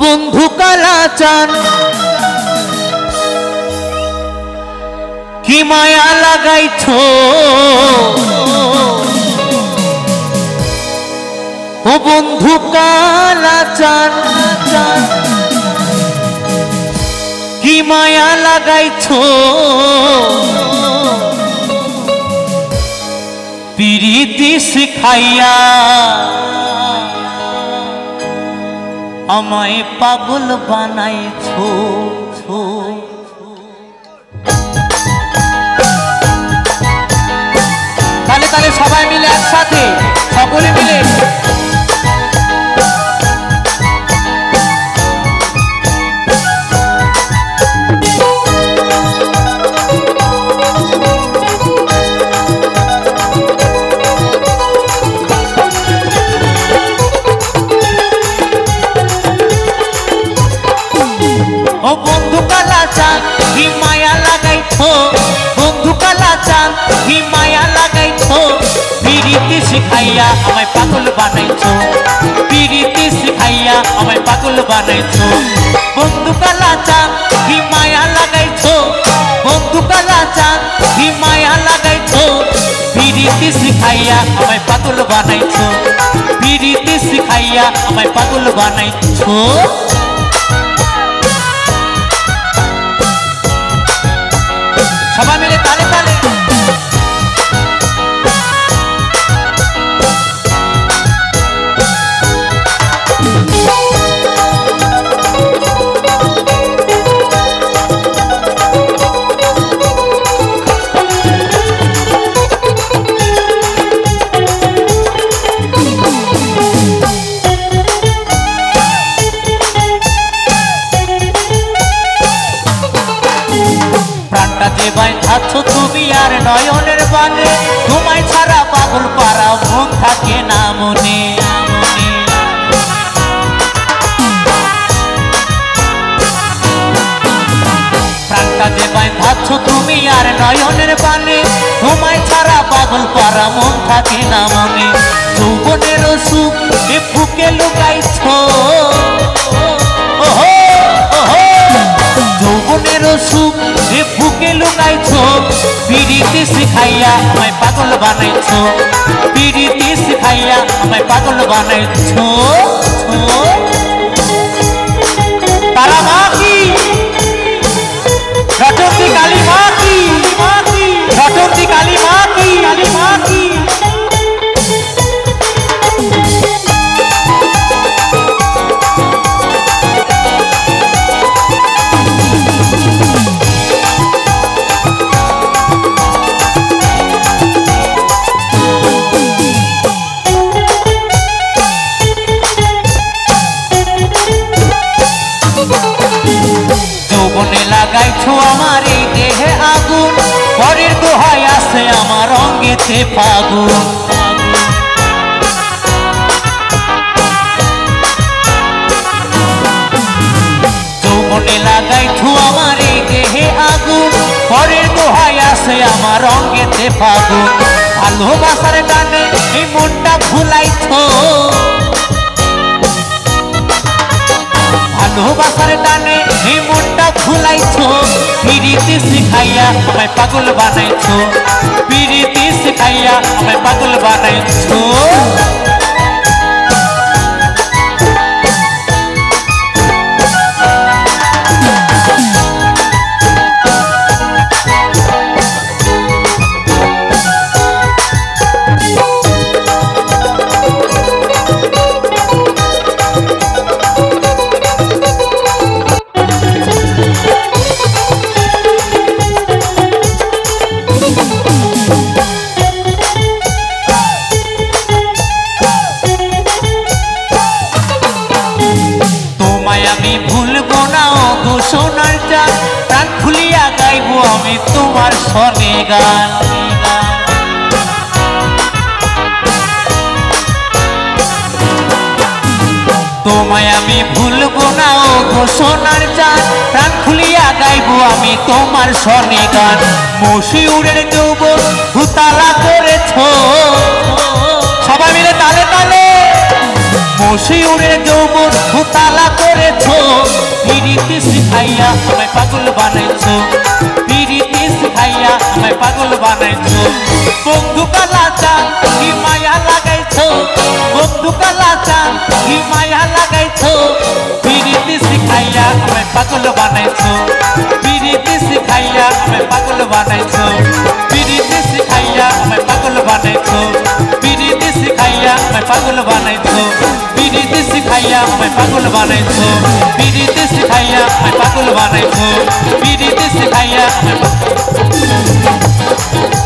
বন্ধু কালাচান কি মায়া লাগাইছো ও বন্ধু কালাচান কি মায়া লাগাইছো পিরিতি শিখাইয়া আমায় পাগল বানাইছো তালে তালে সবাই মিলে একসাথে সকলে মিলে ও বন্ধু কালাচান কি মায়া লাগাইছো বন্ধু কালাচান কি মায়া লাগাইছো পিরিতি শিখাইয়া আমায় পাগল বানাইছো পিরিতি শিখাইয়া আমায় পাগল বানাইছো বন্ধু কালাচান কি মায়া লাগাইছো বন্ধু কালাচান কি মায়া লাগাইছো পিরিতি শিখাইয়া আমায় পাগল বানাইছো পিরিতি শিখাইয়া আমায় পাগল বানাইছো সবাই মিলে তালে তালে আছো তুমি আর নয়নের বানে তোমায় ছাড়া পাগল পারা মন থাকে না মনে প্রাণটা যে বাঁধাছো তুমি আর নয়নের বানে তোমায় ছাড়া পাগল পারা মন থাকে না মনে যৌবনের সুখ এ বুকে লুকাইছো যৌবনের সুখ এ বুকে লুকাইছো পিরিতি শিখাইয়া আমায় পাগল বানাইছো পিরিতি শিখাইয়া আমায় পাগল বানাইছো তারা মা কি রটন্তি কালী মা কি রটন্তি কালী মা কি লাগাইছো আমার এই দেহে আগুন পরের দোহাই আছে আমার অঙ্গেতে ফাগুন যৌবনে লাগাইছো আমার এই দেহে আগুন পরের দোহাই আছে আমার অঙ্গেতে ফাগুন ভালোবাসার গানে এই মনটা ভুলাইছো ভালোবাসার টানে এই মনটা ভুলাইছো পিরিতি শিখাইয়া আমায় পাগল বানাইছো পিরিতি শিখাইয়া আমায় পাগল বানাইছো সোনার চাঁদ প্রাণ খুলিয়া গাইবো আমি তোমার সনে গান তোমায় আমি ভুলবো না ও গো সোনার চাঁদ প্রাণ খুলিয়া গাইবো আমি তোমার সনে গান মশিউরের যৌবন হুতালা করেছো সবাই মিলে তালে তালে মশিউরের যৌবন হুতালা করেছো শিখাইয়া আমায় পাগল বানাইছো পিরিতি শিখাইয়া আমায় পাগল বানাইছো বন্ধু কালাচা কি মায়া লাগাইছো বন্ধু কালাচা কি মায়া লাগাইছো পিরিতি শিখাইয়া আমায় পাগল বানাইছো পিরিতি শিখাইয়া আমায় পাগল বানাইছো পিরিতি শিখাইয়া আমায় পাগল বানাইছো পিরিতি শিখাইয়া আমায় পাগল বানাইছো পিরিতি শিখাইয়া আমায় পাগল বানাইছো পিরিতি শিখাইয়া আমায় পাগল বানাইছো পিরিতি শিখাইয়া আমায়